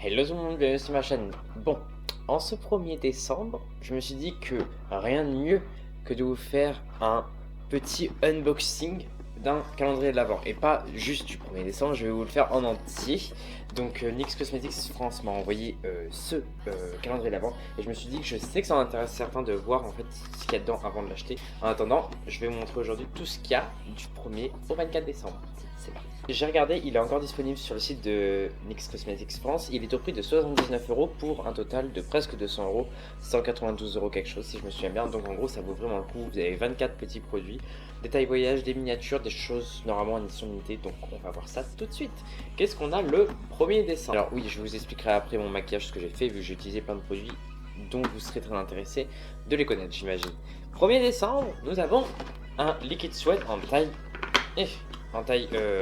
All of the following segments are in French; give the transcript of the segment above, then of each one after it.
Hello tout le monde, bienvenue sur ma chaîne. Bon, en ce 1er décembre, je me suis dit que rien de mieux que de vous faire un petit unboxing d'un calendrier de l'Avent. Et pas juste du 1er décembre, je vais vous le faire en entier. Donc NYX Cosmetics France m'a envoyé ce calendrier de l'Avent. Et je me suis dit que je sais que ça en intéresse certains de voir en fait ce qu'il y a dedans avant de l'acheter. En attendant, je vais vous montrer aujourd'hui tout ce qu'il y a du 1er au 24 décembre. C'est parti. J'ai regardé, il est encore disponible sur le site de NYX Cosmetics France. Il est au prix de 79 € pour un total de presque 200 €, 192 € quelque chose si je me souviens bien. Donc en gros, ça vaut vraiment le coup. Vous avez 24 petits produits, des tailles voyage, des miniatures, des choses normalement en édition limitée. Donc on va voir ça tout de suite. Qu'est-ce qu'on a le 1er décembre? Alors oui, je vous expliquerai après mon maquillage, ce que j'ai fait, vu que j'ai utilisé plein de produits dont vous serez très intéressé de les connaître, j'imagine. 1er décembre, nous avons un liquid sweat en taille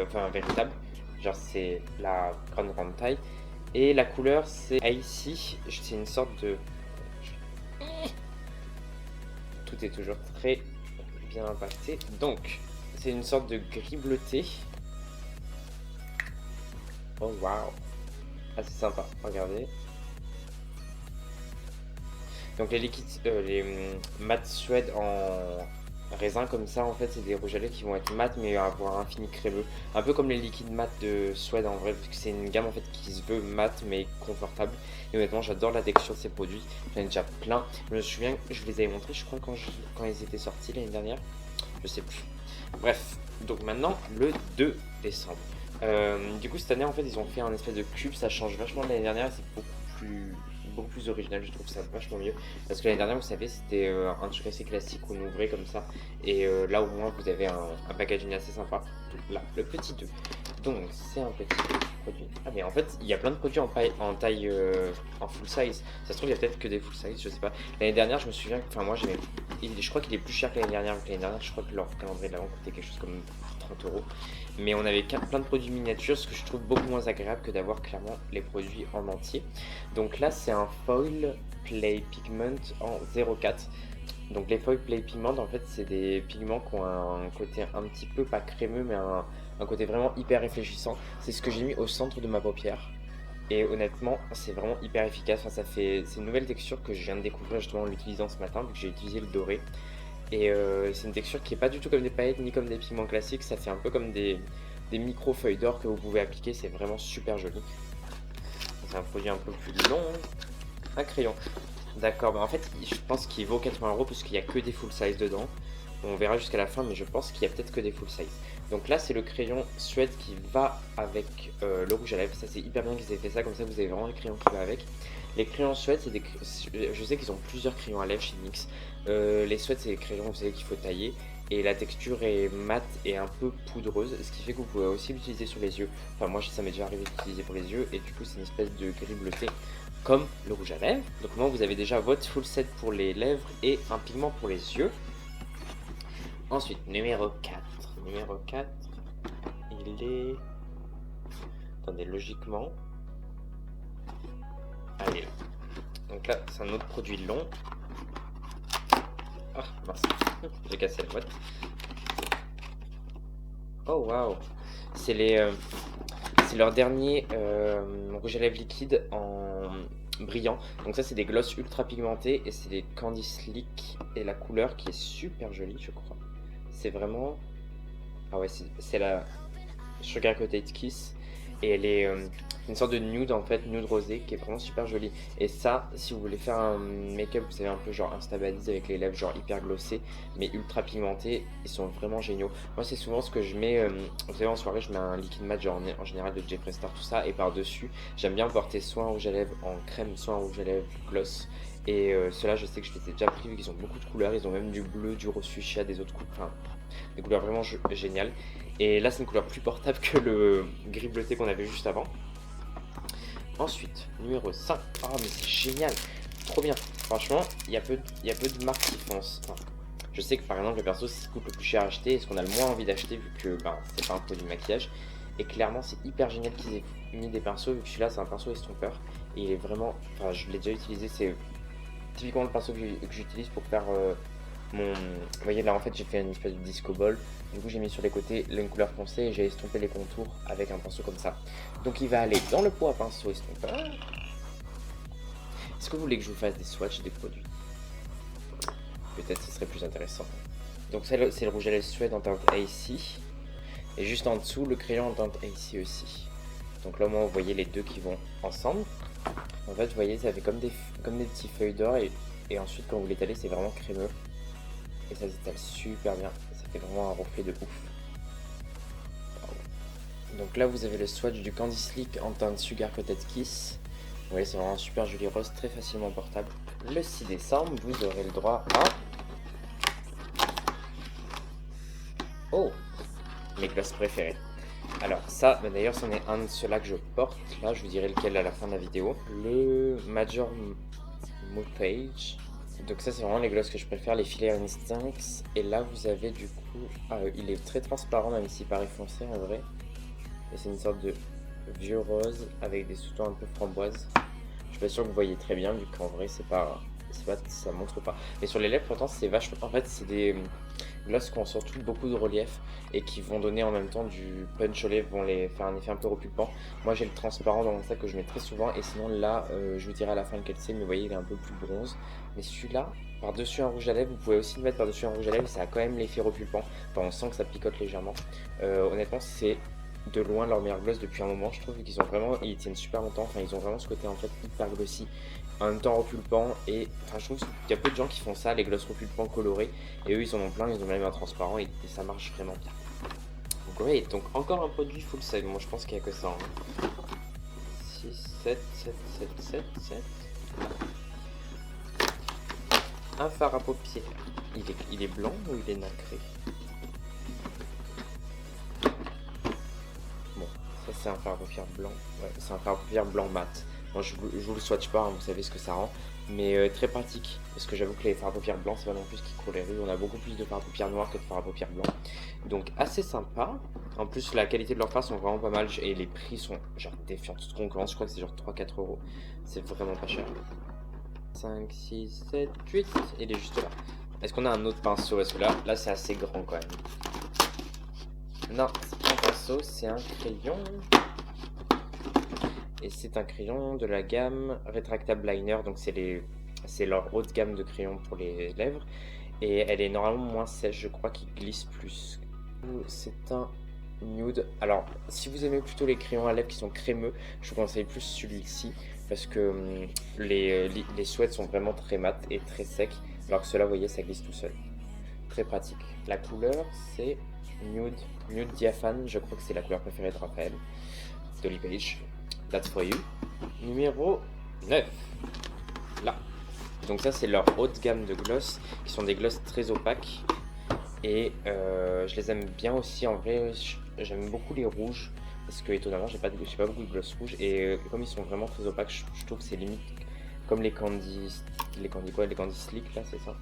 enfin véritable, genre c'est la grande taille, et la couleur c'est icy, c'est une sorte de, tout est toujours très bien impacté, donc c'est une sorte de gris bleuté. Oh waouh, assez sympa, regardez. Donc les liquides, les mat suède en raisin comme ça, en fait c'est des rouges à lèvres qui vont être mat mais avoir un fini crémeux, un peu comme les liquides mat de Suède en vrai, parce que c'est une gamme en fait qui se veut mat mais confortable. Et honnêtement j'adore la texture de ces produits, j'en ai déjà plein. Je me souviens, je les avais montrés je crois quand ils étaient sortis l'année dernière, je sais plus. Bref, donc maintenant le 2 décembre. Du coup cette année en fait ils ont fait un espèce de cube, ça change vachement de l'année dernière, c'est beaucoup plus original, je trouve ça vachement mieux, parce que l'année dernière vous savez c'était un truc assez classique où on ouvrait comme ça, et là au moins vous avez un packaging assez sympa. Donc là le petit 2, donc c'est un petit produit. Ah mais en fait il y a plein de produits en taille en full size, ça se trouve il y a peut-être que des full size, je sais pas. L'année dernière je me souviens, enfin moi j'aimais, je crois qu'il est plus cher que l'année dernière. L'année dernière je crois que leur calendrier de l'avant coûtait quelque chose comme 30 €. Mais on avait plein de produits miniatures, ce que je trouve beaucoup moins agréable que d'avoir clairement les produits en entier. Donc là c'est un foil play pigment en 04. Donc les foil play pigment en fait c'est des pigments qui ont un côté un petit peu pas crémeux mais un côté vraiment hyper réfléchissant. C'est ce que j'ai mis au centre de ma paupière. Et honnêtement, c'est vraiment hyper efficace. Enfin, c'est une nouvelle texture que je viens de découvrir justement en l'utilisant ce matin, vu que j'ai utilisé le doré. Et c'est une texture qui est pas du tout comme des paillettes ni comme des pigments classiques. Ça fait un peu comme des micro feuilles d'or que vous pouvez appliquer. C'est vraiment super joli. C'est un produit un peu plus long. Un crayon. D'accord, bah en fait, je pense qu'il vaut 80 € parce qu'il n'y a que des full size dedans. On verra jusqu'à la fin, mais je pense qu'il y a peut-être que des full size. Donc là, c'est le crayon Suède qui va avec le rouge à lèvres. Ça, c'est hyper bien qu'ils aient fait ça, comme ça, vous avez vraiment le crayon qui va avec. Les crayons Suède, c'est des. Je sais qu'ils ont plusieurs crayons à lèvres chez NYX. Les Suède, c'est des crayons, vous savez, qu'il faut tailler. Et la texture est mate et un peu poudreuse, ce qui fait que vous pouvez aussi l'utiliser sur les yeux. Enfin, moi, ça m'est déjà arrivé d'utiliser pour les yeux, et du coup, c'est une espèce de gris bleuté comme le rouge à lèvres. Donc, moi, vous avez déjà votre full set pour les lèvres et un pigment pour les yeux. Ensuite, numéro 4. Numéro 4, il est... Attendez, logiquement... Allez, là. Donc là, c'est un autre produit long. Ah, mince. J'ai cassé la boîte. Oh, waouh. C'est c'est leur dernier rouge à lèvres liquide en brillant. Donc ça, c'est des gloss ultra pigmentés et c'est des Candy Slick. Et la couleur qui est super jolie, je crois. C'est vraiment... Ah ouais, c'est la Sugar Coated Kiss. Et elle est une sorte de nude en fait, nude rosé qui est vraiment super jolie. Et ça, si vous voulez faire un make-up, vous savez un peu genre Instabadies avec les lèvres genre hyper glossées mais ultra pigmentées, ils sont vraiment géniaux. Moi c'est souvent ce que je mets, vous savez en soirée je mets un liquide mat genre en général de Jeffree Star tout ça, et par dessus j'aime bien porter soit un rouge à lèvres en crème, soit un rouge à lèvres gloss. Et ceux-là je sais que je les ai déjà pris vu qu'ils ont beaucoup de couleurs, ils ont même du bleu, du rose fuchsia, des autres couleurs, enfin des couleurs vraiment géniales. Et là c'est une couleur plus portable que le gris bleuté qu'on avait juste avant. Ensuite, numéro 5. Oh mais c'est génial, trop bien. Franchement, il y a peu de marques qui font ça. Enfin, je sais que par exemple le perso c'est ce qui coûte le plus cher à acheter et ce qu'on a le moins envie d'acheter vu que c'est pas un produit de maquillage. Et clairement c'est hyper génial qu'ils aient mis des pinceaux vu que celui-là c'est un pinceau estompeur. Et il est vraiment, enfin je l'ai déjà utilisé, c'est typiquement le pinceau que j'utilise pour faire Vous voyez là en fait j'ai fait une espèce de disco ball. Du coup j'ai mis sur les côtés une couleur foncée et j'ai estompé les contours avec un pinceau comme ça. Donc il va aller dans le pot à pinceau estompeur. Est-ce que vous voulez que je vous fasse des swatchs des produits? Peut-être ce serait plus intéressant. Donc c'est le rouge à lèvres Suède en teinte Icy. Et juste en dessous le crayon en teinte Icy aussi. Donc là au moins vous voyez les deux qui vont ensemble. En fait vous voyez ça fait comme des petits feuilles d'or et ensuite quand vous l'étalez c'est vraiment crémeux. Et ça s'étale super bien, ça fait vraiment un reflet de ouf. Donc là vous avez le swatch du Candy Slick en teinte Sugar Coated Kiss. Vous voyez c'est vraiment un super joli rose, très facilement portable. Le 6 décembre vous aurez le droit à... Oh, mes glosses préférés. Alors ça, d'ailleurs c'en est un de ceux-là que je porte, là je vous dirai lequel à la fin de la vidéo. Le Major Mood Page. Donc ça c'est vraiment les glosses que je préfère, les Fillet Instincts. Et là vous avez du coup, il est très transparent même s'il paraît foncé en vrai. Et c'est une sorte de vieux rose avec des sous-tons un peu framboise. Je suis pas sûr que vous voyez très bien vu qu'en vrai ça montre pas. Mais sur les lèvres pourtant c'est vachement, en fait c'est des glosses qui ont surtout beaucoup de relief et qui vont donner en même temps du punch aux lèvres, vont les faire un effet un peu repulpant. Moi j'ai le transparent dans mon sac que je mets très souvent et sinon là je vous dirai à la fin lequel c'est, mais vous voyez il est un peu plus bronze. Mais celui-là, par-dessus un rouge à lèvres, vous pouvez aussi le mettre par-dessus un rouge à lèvres et ça a quand même l'effet repulpant. Enfin, on sent que ça picote légèrement. Honnêtement c'est de loin leur meilleur gloss depuis un moment, je trouve qu'ils ont vraiment, ils tiennent super longtemps, enfin ils ont vraiment ce côté en fait hyper glossy, en même temps repulpant et enfin je trouve qu'il y a peu de gens qui font ça, les gloss repulpants colorés, et eux ils en ont plein, ils ont même un transparent et ça marche vraiment bien. Donc ouais, donc encore un produit full set, moi je pense qu'il n'y a que ça. 6, 7, 7, 7, 7, 7. Un fard à paupières, il est blanc ou il est nacré? Ça c'est un fard à paupières blanc, ouais, c'est un fard à paupières blanc mat. Moi je vous le swatch pas, hein, vous savez ce que ça rend, mais très pratique, parce que j'avoue que les fards à paupières blancs c'est pas non plus ce qui court les rues, on a beaucoup plus de fards à paupières noirs que de fards à paupières blancs. Donc assez sympa, en plus la qualité de leurs fards sont vraiment pas mal, et les prix sont genre défiant toute concurrence, je crois que c'est genre 3-4 euros, c'est vraiment pas cher. 5, 6, 7, 8, il est juste là. Est-ce qu'on a un autre pinceau? Parce que là c'est assez grand quand même. Non, c'est pas un pinceau, c'est un crayon. Et c'est un crayon de la gamme Retractable Liner, donc c'est leur haute gamme de crayons pour les lèvres. Et elle est normalement moins sèche, je crois, qui glisse plus. C'est un nude. Alors, si vous aimez plutôt les crayons à lèvres qui sont crémeux, je vous conseille plus celui-ci, parce que les Suèdes sont vraiment très mat et très secs, alors que ceux-là, vous voyez, ça glisse tout seul. Très pratique. La couleur, c'est nude diaphane, je crois que c'est la couleur préférée de Raphaël, Dolly Page. That's for you. Numéro 9. Là. Donc ça c'est leur haute gamme de gloss, qui sont des gloss très opaques. Et je les aime bien aussi, en vrai, j'aime beaucoup les rouges. Parce que étonnamment j'ai pas beaucoup de gloss rouges. Et comme ils sont vraiment très opaques, je trouve que c'est limite comme les candy slick là, c'est ça?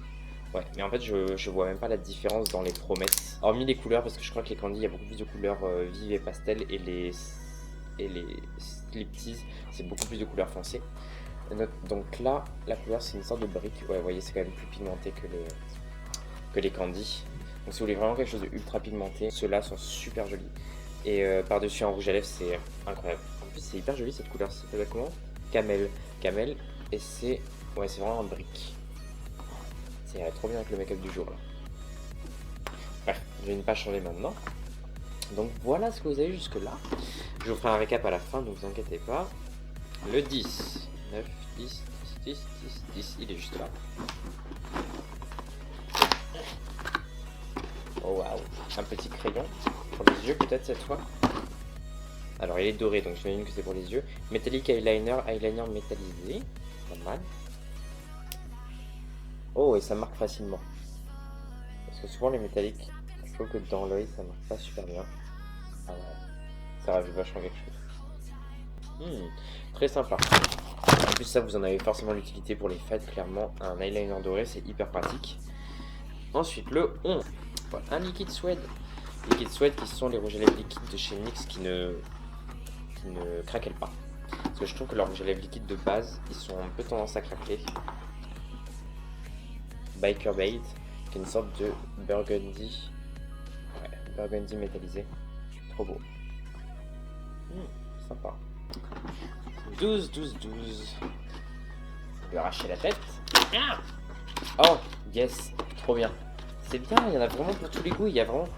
Ouais, mais en fait je vois même pas la différence dans les promesses. Hormis les couleurs, parce que je crois que les candy, il y a beaucoup plus de couleurs vives et pastel, et les Sliptease, c'est beaucoup plus de couleurs foncées. Donc là, la couleur c'est une sorte de brique. Ouais, vous voyez, c'est quand même plus pigmenté que les candy. Donc si vous voulez vraiment quelque chose de ultra pigmenté, ceux-là sont super jolis. Et par-dessus un rouge à lèvres, c'est incroyable. En plus, c'est hyper joli cette couleur. Ça s'appelle comment? Camel. Camel. Et c'est vraiment un brique. Ça irait trop bien avec le make-up du jour là. Bref, je vais ne pas changer maintenant. Donc voilà ce que vous avez jusque là. Je vous ferai un récap à la fin, ne vous inquiétez pas. Le 10, 9, 10, 10, 10, 10, 10, il est juste là. Oh waouh, un petit crayon pour les yeux peut-être cette fois. Alors il est doré, donc j'imagine que c'est pour les yeux. Metallic eyeliner, eyeliner métallisé, pas mal. Oh, et ça marque facilement. Parce que souvent les métalliques, je trouve que dans l'œil ça marque pas super bien. Ah ouais, ça rajoute vachement quelque chose. Très sympa. En plus ça vous en avez forcément l'utilité pour les fêtes, clairement. Un eyeliner doré c'est hyper pratique. Ensuite le 11. Voilà, un liquide Suède. Liquide Suède qui sont les rouges à lèvres liquides de chez NYX qui ne craquellent pas. Parce que je trouve que leurs rouges à lèvres liquides de base, ils sont un peu tendance à craquer. Biker Bait, qui est une sorte de burgundy. Ouais, burgundy métallisé. Trop beau. Sympa. 12, 12, 12. On lui arracher la tête. Oh, yes, trop bien. C'est bien, il y en a vraiment pour tous les goûts. Il y a vraiment,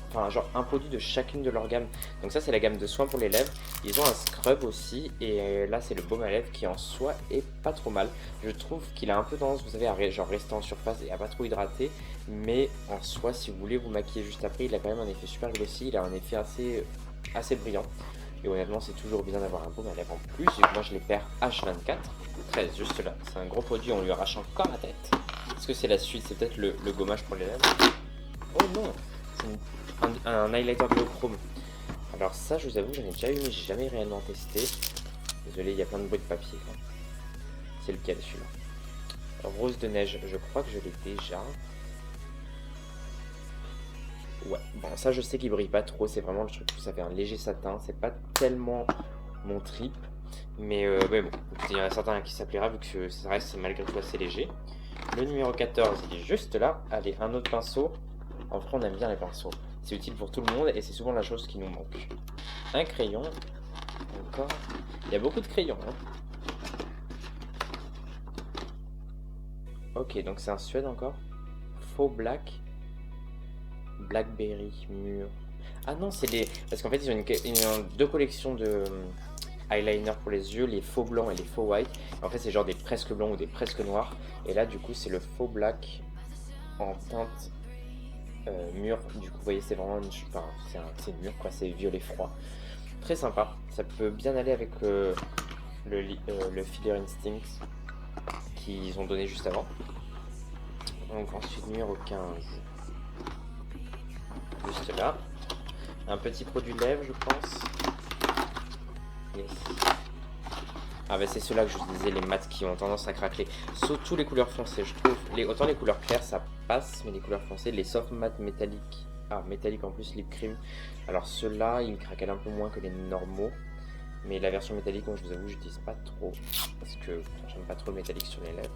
enfin, genre un produit de chacune de leurs gammes. Donc ça, c'est la gamme de soins pour les lèvres. Ils ont un scrub aussi. Et là, c'est le baume à lèvres qui en soi est pas trop mal. Je trouve qu'il a un peu tendance, vous savez, à genre rester en surface et à pas trop hydrater. Mais en soi, si vous voulez vous maquiller juste après, il a quand même un effet super glossy. Il a un effet assez brillant. Et honnêtement, c'est toujours bien d'avoir un baume à lèvres en plus. Et moi, je les perds H24. 13, juste là. C'est un gros produit, on lui arrache encore la tête. Est-ce que c'est la suite? C'est peut-être le gommage pour les lèvres. Oh non, c'est un highlighter duochrome. Alors ça, je vous avoue, j'en ai déjà eu, mais j'ai jamais réellement testé. Désolé, il y a plein de bruit de papier. C'est lequel celui-là? Rose de neige, je crois que je l'ai déjà. Ouais, bon ça je sais qu'il brille pas trop, c'est vraiment le truc où ça fait un léger satin, c'est pas tellement mon trip, mais bon, il y en a certains qui s'appellera vu que ça reste malgré tout assez léger. Le numéro 14, il est juste là. Allez, un autre pinceau. En vrai, on aime bien les pinceaux. C'est utile pour tout le monde et c'est souvent la chose qui nous manque. Un crayon. Encore. Il y a beaucoup de crayons. Ok, donc c'est un Suède encore. Faux black. Blackberry mûr. Ah non, c'est les... Parce qu'en fait, ils ont deux collections de eyeliner pour les yeux, les faux blancs et les faux white. En fait, c'est genre des presque blancs ou des presque noirs. Et là, du coup, c'est le faux black en teinte mûr. Du coup, vous voyez, c'est vraiment enfin, c'est mûr, quoi. C'est violet froid. Très sympa. Ça peut bien aller avec le Filler Instinct qu'ils ont donné juste avant. Donc ensuite, numéro 15. Juste là. Un petit produit lèvres, je pense. Yes. Ah bah c'est ceux-là que je vous disais, les mats qui ont tendance à craquer. Surtout les couleurs foncées, je trouve. Autant les couleurs claires ça passe, mais les couleurs foncées, les soft mattes métalliques. Ah, métallique en plus, lip cream. Alors ceux-là, ils me craquent un peu moins que les normaux. Mais la version métallique, moi je vous avoue, j'utilise pas trop. Parce que j'aime pas trop le métallique sur les lèvres.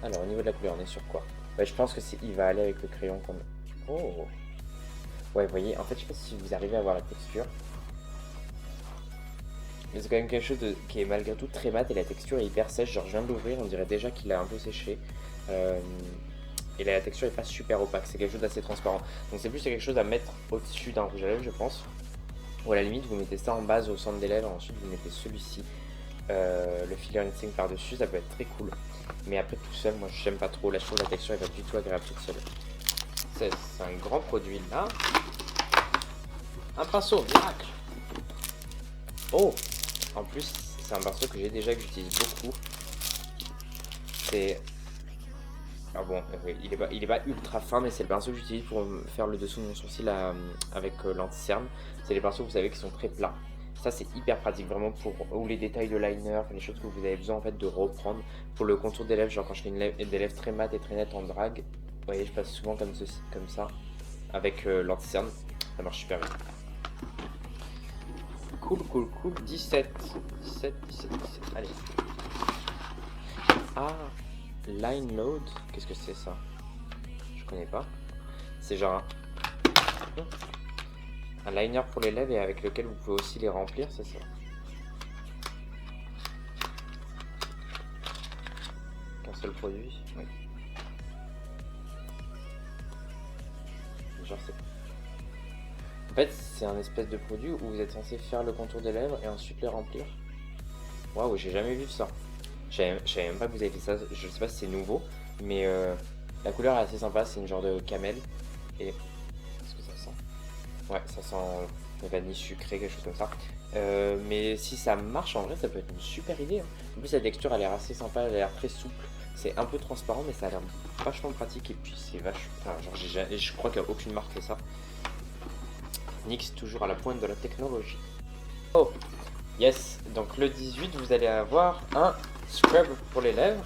Alors au niveau de la couleur, on est sur quoi? Bah, je pense que il va aller avec le crayon qu'on... Oh! Ouais, vous voyez, en fait, je sais pas si vous arrivez à voir la texture. Mais c'est quand même quelque chose qui est malgré tout très mat et la texture est hyper sèche. Genre, je viens de l'ouvrir, on dirait déjà qu'il a un peu séché. Et la texture est pas super opaque, c'est quelque chose d'assez transparent. Donc, c'est plus quelque chose à mettre au-dessus d'un rouge à lèvres, je pense. Ou à la limite, vous mettez ça en base au centre des lèvres, ensuite vous mettez celui-ci. Le Filler Instinct par-dessus, ça peut être très cool. Mais après, tout seul, moi, j'aime pas trop. Là, je trouve la texture est pas du tout agréable toute seule. C'est un grand produit là. Un pinceau, miracle! Oh! En plus, c'est un pinceau que j'ai déjà, que j'utilise beaucoup. C'est... Ah bon, il est pas ultra fin, mais c'est le pinceau que j'utilise pour faire le dessous de mon sourcil avec l'anti-cerne. C'est les pinceaux, vous savez, qui sont très plats. Ça, c'est hyper pratique, vraiment, ou les détails de liner, les choses que vous avez besoin, en fait, de reprendre. Pour le contour des lèvres, genre quand je fais des lèvres très mates et très nettes en drague, vous voyez, je passe souvent comme ça, avec l'anti-cerne. Ça marche super bien. Cool. 17. Allez. Ah, Line Load. Qu'est-ce que c'est ça? Je connais pas. C'est genre un liner pour les lèvres et avec lequel vous pouvez aussi les remplir, c'est ça? Qu'un seul produit? Oui. Genre c'est... En fait, c'est un espèce de produit où vous êtes censé faire le contour des lèvres et ensuite les remplir. Waouh, j'ai jamais vu ça. Je savais même pas que vous avez fait ça. Je sais pas si c'est nouveau, mais la couleur est assez sympa. C'est une genre de camel. Et est-ce que ça sent? Ouais, ça sent vanille sucrée, quelque chose comme ça. Mais si ça marche en vrai, ça peut être une super idée. En plus, la texture a l'air assez sympa. Elle a l'air très souple. C'est un peu transparent, mais ça a l'air vachement pratique. Et puis, c'est vachement. Enfin, genre, je crois qu'il n'y a aucune marque fait ça. NYX toujours à la pointe de la technologie. Oh, yes. Donc le 18, vous allez avoir un scrub pour les lèvres.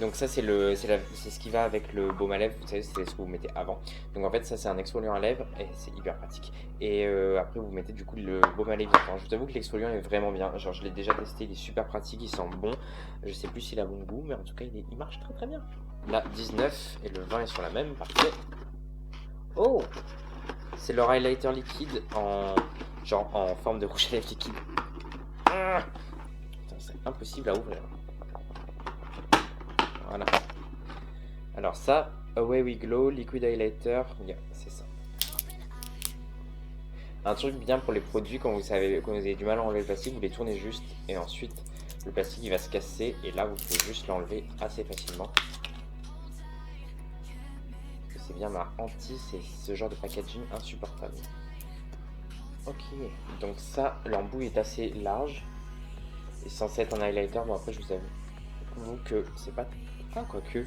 Donc ça c'est ce qui va avec le baume à lèvres, vous savez c'est ce que vous mettez avant. Donc en fait ça c'est un exfoliant à lèvres et c'est hyper pratique. Et après vous mettez du coup le baume à lèvres. Alors, je vous avoue que l'exfoliant est vraiment bien, genre je l'ai déjà testé, il est super pratique, il sent bon. Je sais plus s'il a bon goût mais en tout cas il marche très très bien. Là 19 et le 20 est sur la même, parfait. Oh, c'est leur highlighter liquide en forme de rouge à lèvres liquide. Ah, c'est impossible à ouvrir. Voilà. Alors ça, Away We Glow, Liquid Highlighter, yeah, c'est ça. Un truc bien pour les produits, quand vous avez du mal à enlever le plastique, vous les tournez juste et ensuite le plastique il va se casser et là vous pouvez juste l'enlever assez facilement. C'est bien ma anti, c'est ce genre de packaging insupportable. Ok, donc ça, l'embout est assez large et censé être un highlighter, bon après je vous avoue que c'est pas... Ah, quoique,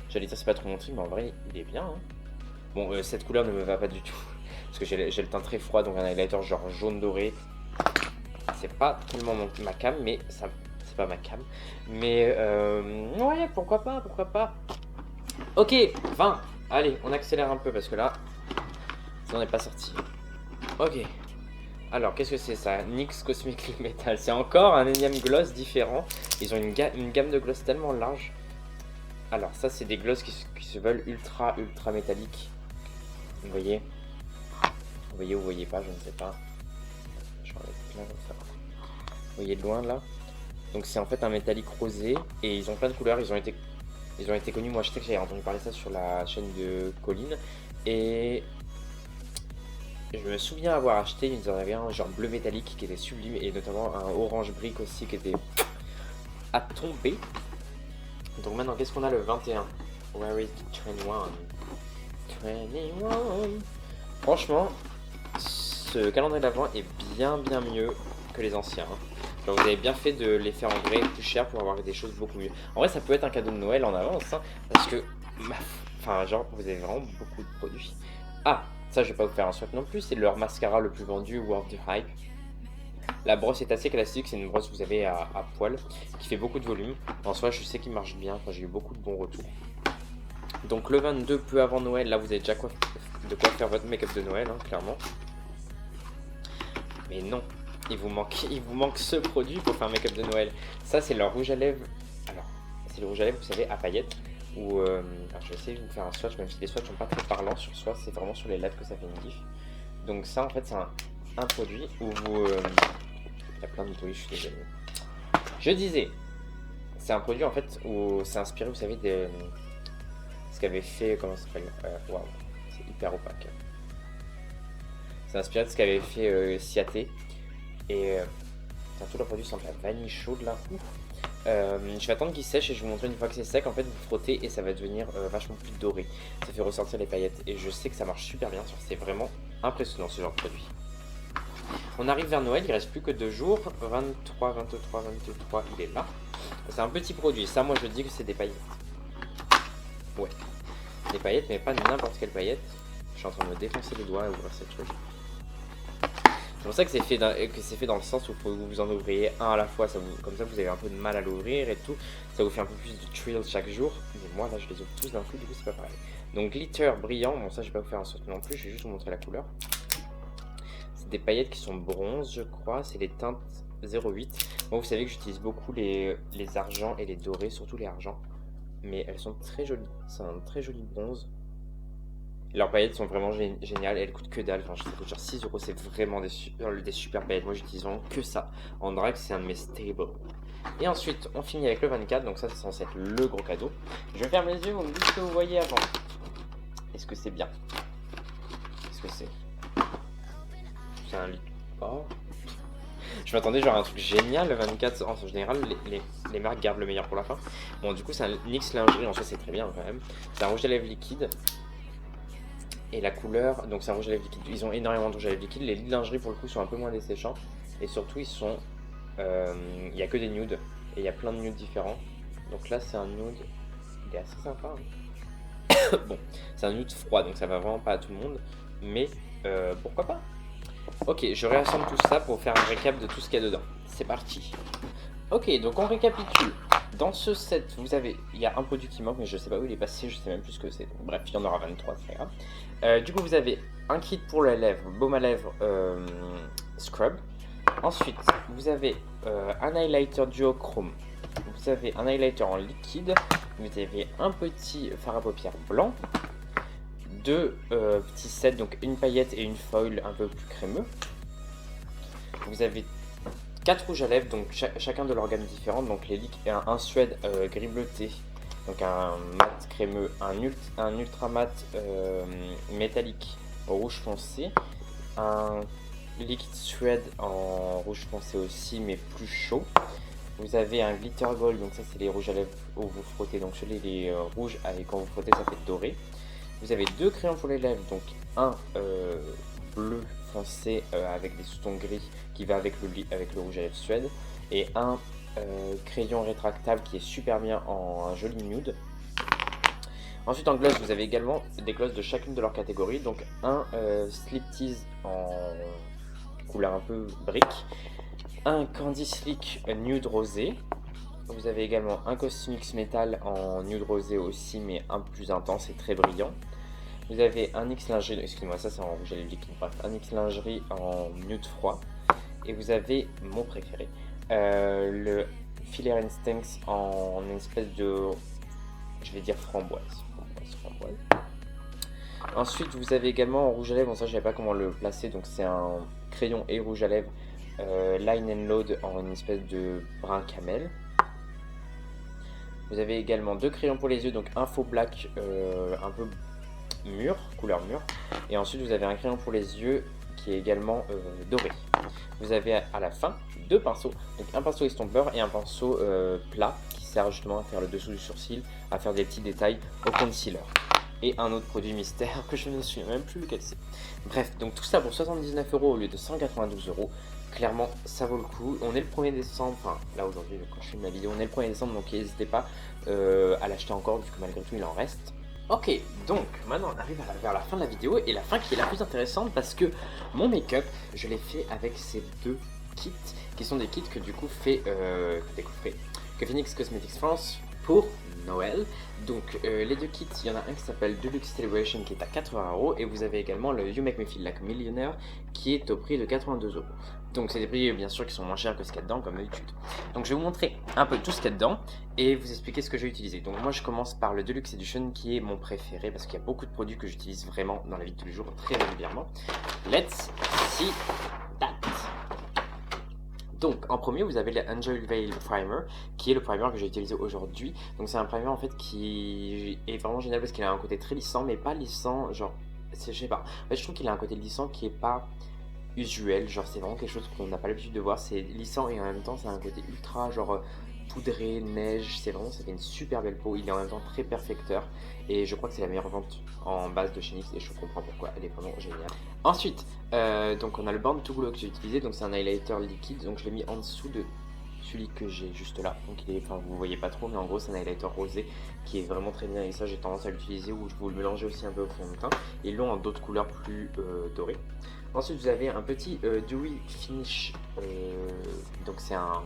j'allais dire c'est pas trop mon truc, mais en vrai il est bien. Hein. Bon, cette couleur ne me va pas du tout, parce que j'ai le teint très froid, donc un highlighter genre jaune doré, c'est pas tellement ma cam, mais ça... C'est pas ma cam, mais ouais, pourquoi pas, pourquoi pas. Ok, 20, allez, on accélère un peu, parce que là, ça n'en est pas sorti. Ok. Alors, qu'est-ce que c'est ça? NYX Cosmic Metal. C'est encore un énième gloss différent. Ils ont une gamme de gloss tellement large. Alors, ça, c'est des gloss qui se veulent ultra métalliques. Vous voyez? Vous voyez ou vous voyez pas, je ne sais pas. Je vais enlever plein comme ça. Vous voyez de loin, là? Donc, c'est en fait un métallique rosé. Et ils ont plein de couleurs. Ils ont été connus. Moi, je sais que j'avais entendu parler de ça sur la chaîne de Colline. Et... je me souviens avoir acheté, ils en avaient un genre bleu métallique qui était sublime et notamment un orange brique aussi qui était à tomber. Donc maintenant qu'est-ce qu'on a le 21? Where is the 21? 21. Franchement, ce calendrier d'avant est bien mieux que les anciens. Genre vous avez bien fait de les faire en vrai plus cher pour avoir des choses beaucoup mieux. En vrai ça peut être un cadeau de Noël en avance hein, parce que, enfin genre vous avez vraiment beaucoup de produits. Ah, ça je vais pas vous faire un swap non plus, c'est leur mascara le plus vendu, Worth the Hype. La brosse est assez classique, c'est une brosse que vous avez à poil, qui fait beaucoup de volume. En soi je sais qu'il marche bien, enfin, j'ai eu beaucoup de bons retours. Donc le 22, peu avant Noël, là vous avez déjà de quoi faire votre make-up de Noël, hein, clairement. Mais non, il vous manque ce produit pour faire un make-up de Noël. Ça c'est leur rouge à lèvres, alors c'est le rouge à lèvres vous savez à paillettes. Alors je vais essayer de vous faire un swatch, même si les swatchs sont pas très parlants sur soi, c'est vraiment sur les lèvres que ça fait une diff. Donc ça en fait c'est un produit où vous... il y a plein de bruit, je suis désolé. Je disais, c'est un produit en fait où c'est inspiré, vous savez, de ce qu'avait fait, comment ça s'appelle, waouh, c'est hyper opaque. C'est inspiré de ce qu'avait fait Ciaté. Et tout le produit sent la vanille chaude là. Je vais attendre qu'il sèche et je vais vous montrer une fois que c'est sec. En fait, vous frottez et ça va devenir vachement plus doré. Ça fait ressortir les paillettes. Et je sais que ça marche super bien. C'est vraiment impressionnant ce genre de produit. On arrive vers Noël, il reste plus que 2 jours. 23, 23, 23, il est là. C'est un petit produit. Ça, moi, je dis que c'est des paillettes. Ouais. Des paillettes, mais pas n'importe quelle paillette. Je suis en train de me défoncer les doigts à ouvrir cette chose. C'est pour ça que c'est fait dans le sens où il faut que vous en ouvriez un à la fois, comme ça vous avez un peu de mal à l'ouvrir et tout, ça vous fait un peu plus de thrill chaque jour, mais moi là je les ouvre tous d'un coup, du coup c'est pas pareil. Donc glitter brillant, bon ça je vais pas vous faire un saut non plus, je vais juste vous montrer la couleur. C'est des paillettes qui sont bronze je crois, c'est les teintes 08. Moi vous savez que j'utilise beaucoup les argents et les dorés, surtout les argents, mais elles sont très jolies, c'est un très joli bronze. Leurs paillettes sont vraiment géniales, elles coûtent que dalle, enfin ça coûte genre 6 €, c'est vraiment des super paillettes, moi j'utilise vraiment que ça. En drague c'est un de mes staples. Et ensuite on finit avec le 24, donc ça c'est censé être le gros cadeau. Je ferme les yeux, vous me dites ce que vous voyez avant. Est-ce que c'est bien? Qu'est-ce que c'est? C'est un lit. Oh. Je m'attendais genre à un truc génial, le 24, en général les marques gardent le meilleur pour la fin. Bon du coup c'est un NYX lingerie, en soi c'est très bien quand même. C'est un rouge à lèvres liquide. Et la couleur, donc c'est un rouge à lèvres liquide, ils ont énormément de rouge à lèvres liquide, les lits de lingerie pour le coup sont un peu moins desséchants. Et surtout ils sont, il n'y a que des nudes, et il y a plein de nudes différents. Donc là c'est un nude, il est assez sympa. Hein. Bon, c'est un nude froid, donc ça va vraiment pas à tout le monde, mais pourquoi pas. Ok, je réassemble tout ça pour faire un récap de tout ce qu'il y a dedans. C'est parti. Ok, donc on récapitule. dans ce set, il y a un produit qui manque, mais je sais pas où il est passé, je sais même plus ce que c'est. Donc, bref, il y en aura 23, c'est pas grave. Du coup, vous avez un kit pour les lèvres, baume à lèvres scrub. Ensuite, vous avez un highlighter duochrome. Vous avez un highlighter en liquide. Vous avez un petit fard à paupières blanc. Deux petits sets, donc une paillette et une foil un peu plus crémeux. Vous avez 4 rouges à lèvres, donc chacun de leur gamme différente. Donc un suède gris bleuté, donc un mat crémeux, un ultra mat métallique au rouge foncé, un liquide suède en rouge foncé aussi, mais plus chaud. Vous avez un glitter gold, donc ça c'est les rouges à lèvres où vous frottez, donc celui les rouges avec quand vous frottez ça fait doré. Vous avez 2 crayons pour les lèvres, donc un bleu foncé avec des sous-tons gris qui va avec le rouge à lèvres suède, et un crayon rétractable qui est super bien en un joli nude. Ensuite en gloss, vous avez également des glosses de chacune de leurs catégories, donc un Slip Tease en couleur un peu brique, un Candy Slick nude rosé. Vous avez également un Cosmix Metal en nude rosé aussi, mais un peu plus intense et très brillant. Vous avez un X lingerie, excusez-moi, ça c'est en rouge à lèvres liquide, bref, un X lingerie en nude froid. Et vous avez mon préféré, le Filler Instincts en une espèce de, je vais dire framboise. Ensuite, vous avez également en rouge à lèvres, bon ça je ne savais pas comment le placer, donc c'est un crayon et rouge à lèvres Line and Load en une espèce de brun camel. Vous avez également 2 crayons pour les yeux, donc un faux black un peu mûr, couleur mûr. Et ensuite vous avez un crayon pour les yeux qui est également doré. Vous avez à la fin 2 pinceaux, donc un pinceau estompeur et un pinceau plat qui sert justement à faire le dessous du sourcil, à faire des petits détails au concealer. Et un autre produit mystère que je ne me souviens même plus lequel c'est. Bref, donc tout ça pour 79 € au lieu de 192 €. Clairement, ça vaut le coup. On est le 1er décembre, enfin là aujourd'hui, quand je filme ma vidéo, on est le 1er décembre, donc n'hésitez pas à l'acheter encore, vu que malgré tout il en reste. Ok, donc maintenant on arrive vers la fin de la vidéo, et la fin qui est la plus intéressante parce que mon make-up, je l'ai fait avec ces 2 kits, qui sont des kits que du coup que Phoenix Cosmetics France pour Noël. Donc les 2 kits, il y en a un qui s'appelle Deluxe Celebration qui est à 80 €, et vous avez également le You Make Me Feel Like a Millionaire qui est au prix de 82 €. Donc c'est des prix bien sûr qui sont moins chers que ce qu'il y a dedans comme d'habitude. Donc je vais vous montrer un peu tout ce qu'il y a dedans et vous expliquer ce que j'ai utilisé. Donc moi je commence par le Deluxe Edition qui est mon préféré parce qu'il y a beaucoup de produits que j'utilise vraiment dans la vie de tous les jours très régulièrement. Let's see that. Donc en premier vous avez le Angel Veil Primer qui est le primer que j'ai utilisé aujourd'hui. Donc c'est un primer en fait qui est vraiment génial parce qu'il a un côté très lissant, mais pas lissant genre, je sais pas, en fait, je trouve qu'il a un côté lissant qui est pas usuel, genre c'est vraiment quelque chose qu'on n'a pas l'habitude de voir, c'est lissant et en même temps ça a un côté ultra genre poudré, neige, c'est vraiment, ça fait une super belle peau, il est en même temps très perfecteur et je crois que c'est la meilleure vente en base de chez NYX et je comprends pourquoi, elle est vraiment géniale. Ensuite, donc on a le Born to Glow que j'ai utilisé, donc c'est un highlighter liquide, donc je l'ai mis en dessous de celui que j'ai juste là, donc il est, enfin vous voyez pas trop, mais en gros c'est un highlighter rosé qui est vraiment très bien et ça j'ai tendance à l'utiliser ou je vous le mélanger aussi un peu au fond de teint, et ils l'ont en d'autres couleurs plus dorées. Ensuite vous avez un petit Dewy Finish, donc c'est un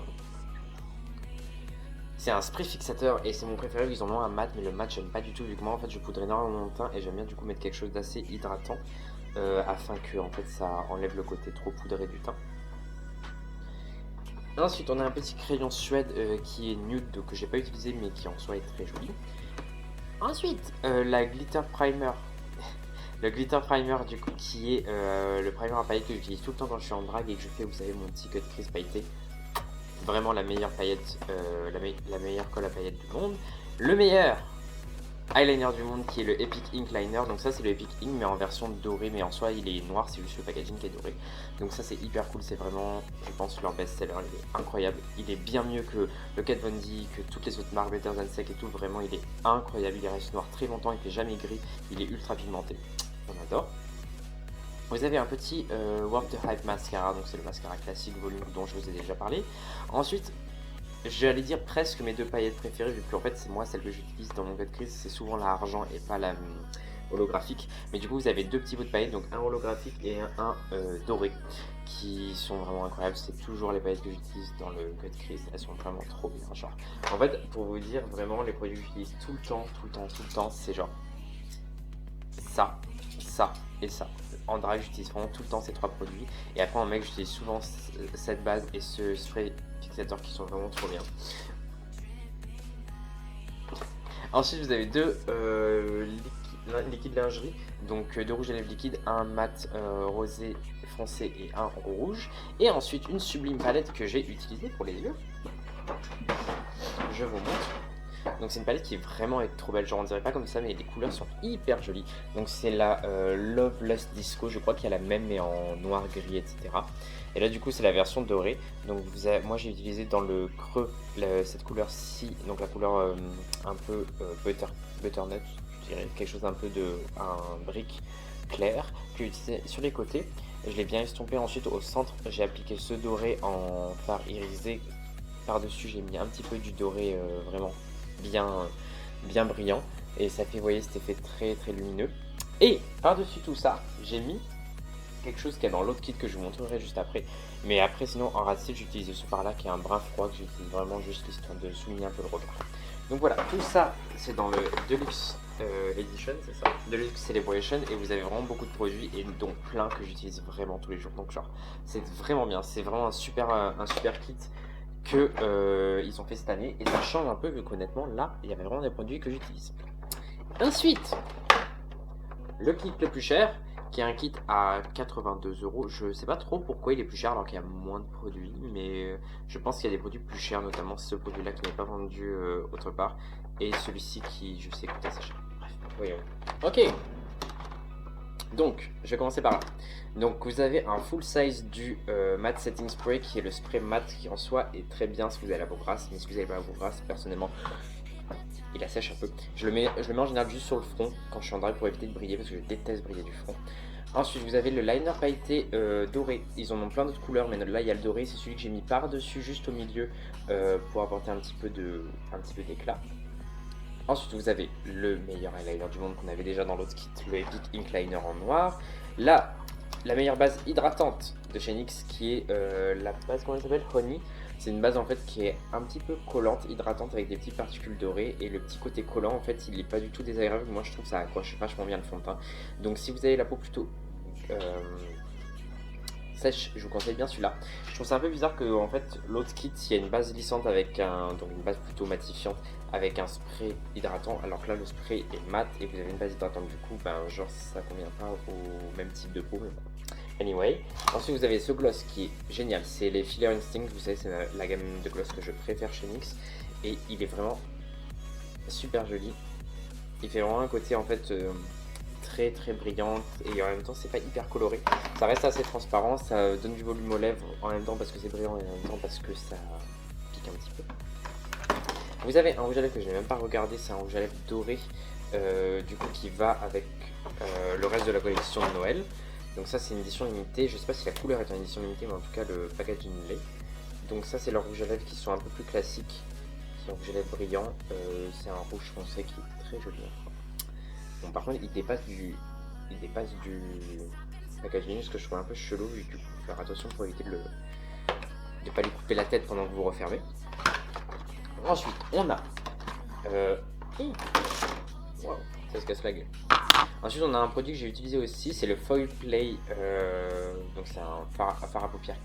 spray fixateur et c'est mon préféré, ils en ont un mat mais le mat j'aime pas du tout vu que moi en fait je poudre énormément mon teint et j'aime bien du coup mettre quelque chose d'assez hydratant afin que en fait ça enlève le côté trop poudré du teint. Ensuite on a un petit crayon suède qui est nude, donc que j'ai pas utilisé mais qui en soi est très joli. Ensuite la glitter primer. Le glitter primer du coup qui est le primer à paillettes que j'utilise tout le temps quand je suis en drague et que je fais, vous savez, mon petit cut crease pailleté. Vraiment la meilleure paillette, la meilleure colle à paillettes du monde. Le meilleur eyeliner du monde qui est le Epic Ink Liner. Donc ça c'est le Epic Ink mais en version dorée, mais en soi il est noir, c'est juste le packaging qui est doré. Donc ça c'est hyper cool, c'est vraiment, je pense, leur best-seller, il est incroyable. Il est bien mieux que le Kat Von D, que toutes les autres marques Better Than Sec et tout, vraiment il est incroyable. Il reste noir très longtemps, il fait jamais gris, il est ultra pigmenté. On adore. Vous avez un petit Warp the Hype mascara, donc c'est le mascara classique volume dont je vous ai déjà parlé. Ensuite, j'allais dire presque mes 2 paillettes préférées, vu que en fait c'est moi celle que j'utilise dans mon cut crease, c'est souvent la argent et pas la holographique. Mais du coup vous avez deux petits bouts de paillettes, donc un holographique et un doré, qui sont vraiment incroyables. C'est toujours les paillettes que j'utilise dans le Cut Crease, elles sont vraiment trop bien. Genre, en fait, pour vous dire vraiment, les produits que j'utilise tout le temps, c'est genre ça, ça et ça. En drag, j'utilise vraiment tout le temps ces trois produits. Et après, en mec, j'utilise souvent cette base et ce spray fixateur qui sont vraiment trop bien. Ensuite, vous avez deux liquides lingerie, donc deux rouges à lèvres liquides, un mat rosé foncé et un rouge. Et ensuite, une sublime palette que j'ai utilisée pour les yeux. Je vous montre. Donc c'est une palette qui est vraiment trop belle, genre on dirait pas comme ça mais les couleurs sont hyper jolies. Donc c'est la Loveless Disco, je crois qu'il y a la même mais en noir, gris, etc. Et là du coup c'est la version dorée. Donc moi j'ai utilisé dans le creux cette couleur-ci, donc la couleur un peu butternut, je dirais, quelque chose un peu de un brick clair que j'ai utilisé sur les côtés. Je l'ai bien estompé ensuite au centre, j'ai appliqué ce doré en fard irisé. Par-dessus j'ai mis un petit peu du doré vraiment bien brillant et ça fait, vous voyez, cet effet très lumineux. Et par-dessus tout ça, j'ai mis quelque chose qui est dans l'autre kit que je vous montrerai juste après. Mais après, sinon, en racine, j'utilise ce par là qui est un brun froid que j'utilise vraiment juste histoire de souligner un peu le regard. Donc voilà, tout ça, c'est dans le Deluxe Edition, c'est ça, Deluxe Celebration, et vous avez vraiment beaucoup de produits et dont plein que j'utilise vraiment tous les jours. Donc genre, c'est vraiment bien, c'est vraiment un super kit que ils ont fait cette année et ça change un peu vu qu'honnêtement là il y avait vraiment des produits que j'utilise. Ensuite, le kit le plus cher qui est un kit à 82 €. Je sais pas trop pourquoi il est plus cher alors qu'il y a moins de produits, mais je pense qu'il y a des produits plus chers, notamment ce produit là qui n'est pas vendu autre part et celui-ci qui je sais coûte assez cher. Bref, voyons. Ok. Donc, je vais commencer par là. Donc, vous avez un full size du matte setting spray qui est le spray mat qui en soi est très bien si vous avez la peau grasse, mais si vous n'avez pas la peau grasse, personnellement, il assèche un peu. Je le mets en général juste sur le front quand je suis en drag pour éviter de briller parce que je déteste briller du front. Ensuite, vous avez le liner pailleté doré. Ils en ont plein d'autres couleurs, mais là il y a le doré, c'est celui que j'ai mis par-dessus, juste au milieu, pour apporter un petit peu d'éclat. Ensuite, vous avez le meilleur eyeliner du monde qu'on avait déjà dans l'autre kit, le Epic Ink Liner en noir. Là, la meilleure base hydratante de chez NYX qui est la base, comment elle s'appelle, Honey. C'est une base en fait qui est un petit peu collante, hydratante avec des petites particules dorées. Et le petit côté collant, en fait, il n'est pas du tout désagréable. Moi, je trouve ça accroche vachement bien le fond de teint. Donc, si vous avez la peau plutôt sèche, je vous conseille bien celui-là. Je trouve ça un peu bizarre que en fait l'autre kit il y a une base lissante avec donc une base plutôt matifiante avec un spray hydratant, alors que là le spray est mat et vous avez une base hydratante, du coup ben genre ça convient pas au même type de peau, mais bon. Anyway, ensuite vous avez ce gloss qui est génial, c'est les Filler Instinct, vous savez c'est la gamme de gloss que je préfère chez NYX et il est vraiment super joli. Il fait vraiment un côté en fait très brillante et en même temps c'est pas hyper coloré, ça reste assez transparent, ça donne du volume aux lèvres en même temps parce que c'est brillant et en même temps parce que ça pique un petit peu. Vous avez un rouge à lèvres que je n'ai même pas regardé, c'est un rouge à lèvres doré du coup qui va avec le reste de la collection de Noël. Donc ça c'est une édition limitée, je sais pas si la couleur est en édition limitée mais en tout cas le packaging l'est. Donc ça c'est leurs rouges à lèvres qui sont un peu plus classiques, qui sont rouge à lèvres brillant, c'est un rouge foncé qui est très joli. Bon, par contre, il dépasse du packaging, ce que je trouve un peu chelou, vu qu'il faut faire attention pour éviter de ne pas lui couper la tête pendant que vous refermez. Ensuite, on a... Wow, ça se casse la gueule. Ensuite, on a un produit que j'ai utilisé aussi, c'est le Foil Play. Donc, c'est un fard à paupières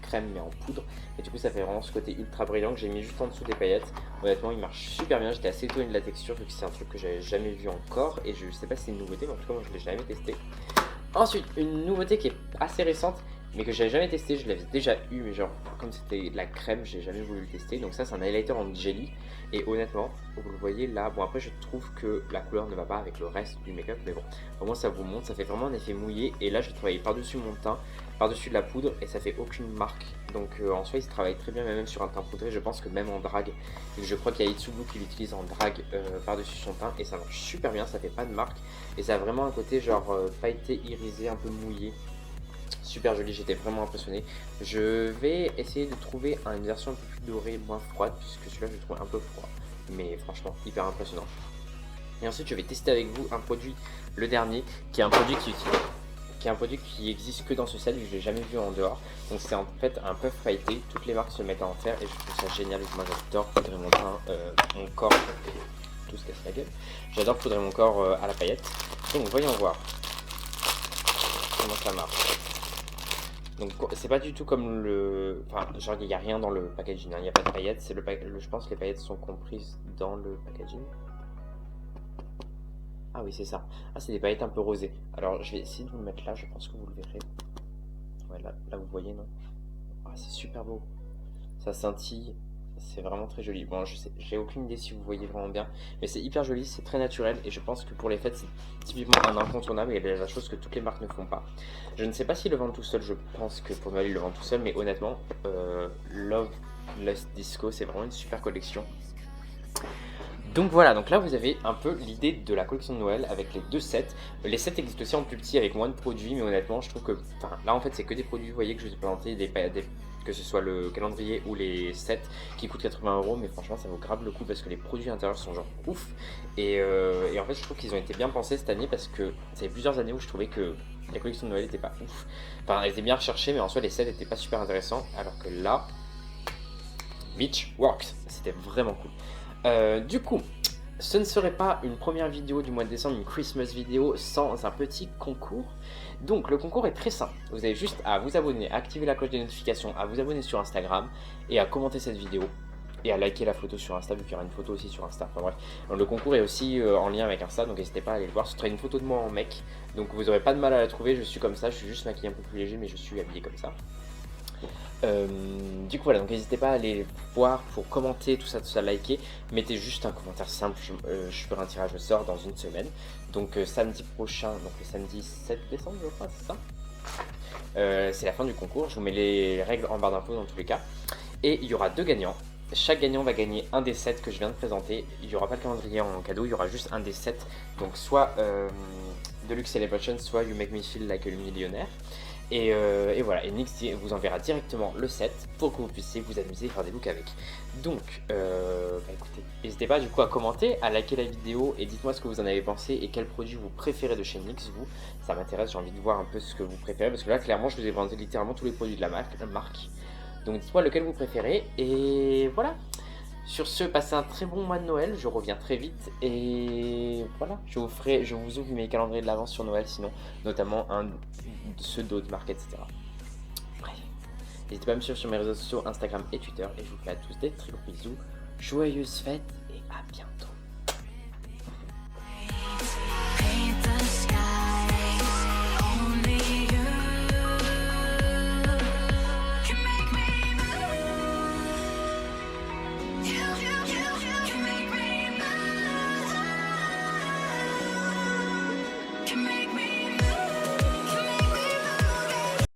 crème mais en poudre, et du coup ça fait vraiment ce côté ultra brillant que j'ai mis juste en dessous des paillettes. Honnêtement il marche super bien, j'étais assez étonné de la texture vu que c'est un truc que j'avais jamais vu encore et je sais pas si c'est une nouveauté, mais en tout cas moi je l'ai jamais testé. Ensuite une nouveauté qui est assez récente mais que j'avais jamais testé, je l'avais déjà eu mais genre comme c'était de la crème j'ai jamais voulu le tester. Donc ça c'est un highlighter en jelly et honnêtement vous le voyez là, bon après je trouve que la couleur ne va pas avec le reste du make-up mais bon au moins ça vous montre, ça fait vraiment un effet mouillé et là je travaille par dessus mon teint, par dessus de la poudre et ça fait aucune marque. Donc en soi il se travaille très bien même sur un teint poudré, je pense que même en drague, et je crois qu'il y a Itsubu qui l'utilise en drague par dessus son teint et ça marche super bien, ça fait pas de marque et ça a vraiment un côté genre pailleté irisé un peu mouillé. Super joli, j'étais vraiment impressionné. Je vais essayer de trouver une version un peu plus dorée, moins froide, puisque celui-là je le trouve un peu froid. Mais franchement, hyper impressionnant. Et ensuite, je vais tester avec vous un produit, le dernier, qui est un produit qui existe que dans ce set, je l'ai jamais vu en dehors. Donc c'est en fait un puff pailleté, toutes les marques se mettent à en faire et je trouve ça génial. Moi j'adore poudrer mon corps, tout se casse la gueule. J'adore poudrer mon corps à la paillette. Donc voyons voir comment ça marche. Donc c'est pas du tout comme le... Enfin genre il n'y a rien dans le packaging, il n'y a pas de paillettes. Je pense que les paillettes sont comprises dans le packaging. Ah oui, c'est ça. Ah, c'est des paillettes un peu rosées. Alors, je vais essayer de vous le mettre là, je pense que vous le verrez. Ouais, là vous voyez, non? Ah, c'est super beau. Ça scintille. C'est vraiment très joli. Bon, je sais, j'ai aucune idée si vous voyez vraiment bien. Mais c'est hyper joli, c'est très naturel. Et je pense que pour les fêtes, c'est typiquement un incontournable. Et la chose que toutes les marques ne font pas. Je ne sais pas s'ils le vendent tout seul. Je pense que pour Noël, ils le vendent tout seul. Mais honnêtement, Love Lust Disco, c'est vraiment une super collection. Donc voilà, donc là vous avez un peu l'idée de la collection de Noël avec les deux sets. Les sets existent aussi en plus petit avec moins de produits, mais honnêtement je trouve que, enfin là en fait c'est que des produits, vous voyez que je vous ai présenté, que ce soit le calendrier ou les sets qui coûtent 80 €, mais franchement ça vaut grave le coup parce que les produits intérieurs sont genre ouf. Et en fait je trouve qu'ils ont été bien pensés cette année parce que ça fait plusieurs années où je trouvais que la collection de Noël était pas ouf. Enfin elle était bien recherchée, mais en soi les sets étaient pas super intéressants, alors que là, Beach Works, c'était vraiment cool. Du coup, ce ne serait pas une première vidéo du mois de décembre, une Christmas vidéo, sans un petit concours. Donc le concours est très simple, vous avez juste à vous abonner, à activer la cloche des notifications, à vous abonner sur Instagram et à commenter cette vidéo. Et à liker la photo sur Insta, vu qu'il y aura une photo aussi sur Insta. Enfin bref, donc, le concours est aussi en lien avec Insta, donc n'hésitez pas à aller le voir. Ce sera une photo de moi en mec, donc vous n'aurez pas de mal à la trouver. Je suis comme ça, je suis juste maquillé un peu plus léger, mais je suis habillé comme ça. Du coup voilà, donc n'hésitez pas à aller voir pour commenter tout ça, liker. Mettez juste un commentaire simple, je ferai un tirage au sort dans une semaine. Donc samedi prochain, donc le samedi 7 décembre je crois, c'est ça. C'est la fin du concours, je vous mets les règles en barre d'infos dans tous les cas. Et il y aura 2 gagnants. Chaque gagnant va gagner un des 7 que je viens de présenter. Il n'y aura pas le calendrier en cadeau, il y aura juste un des 7. Donc soit Deluxe Celebration, soit You Make Me Feel Like a Millionaire. Et voilà, et Nix vous enverra directement le set pour que vous puissiez vous amuser et faire des looks avec. Donc, écoutez, n'hésitez pas du coup à commenter, à liker la vidéo et dites-moi ce que vous en avez pensé et quel produit vous préférez de chez Nix, vous. Ça m'intéresse, j'ai envie de voir un peu ce que vous préférez parce que là, clairement, je vous ai présenté littéralement tous les produits de la marque. Donc, dites-moi lequel vous préférez et voilà. Sur ce, passez un très bon mois de Noël, je reviens très vite et voilà, je vous ouvre mes calendriers de l'avance sur Noël sinon, notamment ceux d'autres marques, etc. Bref, n'hésitez pas à me suivre sur mes réseaux sociaux Instagram et Twitter et je vous fais à tous des très gros bisous, joyeuses fêtes et à bientôt.